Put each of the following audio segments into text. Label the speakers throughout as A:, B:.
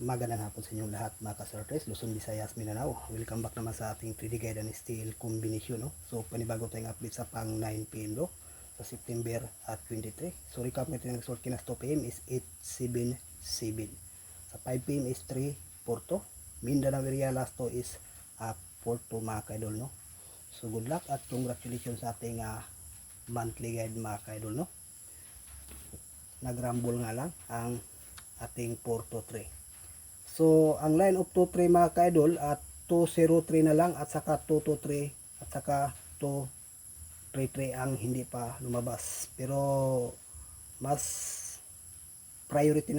A: Magandang hapon sa inyong lahat mga ka-sorters, Luzon, Visayas, Mindanao. Welcome back naman sa ating 3D Guide and Steel Combination. No? So panibago tayong update sa pang 9pm no? Sa September at 23. So recap natin ang result kinas 2pm is 877. Sa 5pm is 342. Mindanao area last 2 is 42 mga ka-idol. No? So good luck at congratulations sa ating monthly guide mga ka-idol. No? Nagrumble nga lang ang ating 423. So, ang line of 2-3 mga ka-idol at 203 na lang at saka 223 at saka 233 ang hindi pa lumabas. Pero mas priority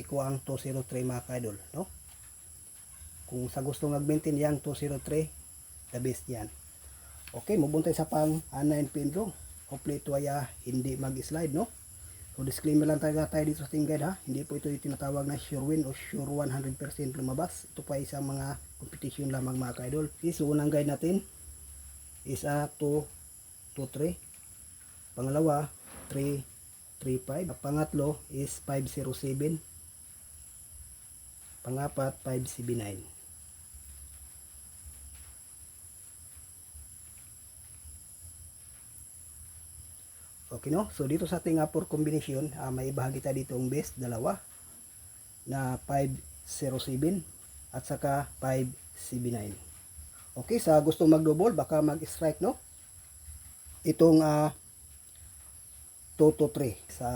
A: ko ang 203 mga ka-idol, no? Kung sa gusto mag-maintain yang 203, the best yan. Okay, mabun tayo sa pang 9pm draw. Hopefully ito ay hindi mag-slide, no? So disclaimer lang tayo dito sa ating guide ha. Hindi po ito yung tinatawag na sure win o sure 100% lumabas. Ito pa isang mga competition lamang mga ka-idol. Okay, so unang guide natin is 2, 2, 3. Pangalawa 3, 3, 5. Pangatlo is 507. Pangapat 579. Okay no? So dito sa ating for combination, may bahagi tayo dito ang best, dalawa na 507 at saka 579. Okay, sa gusto mag-double, baka mag-strike no? Itong 2 to 3. Sa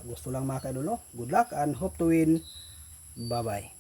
A: gusto lang mga ka-idol no? Good luck and hope to win. Bye-bye.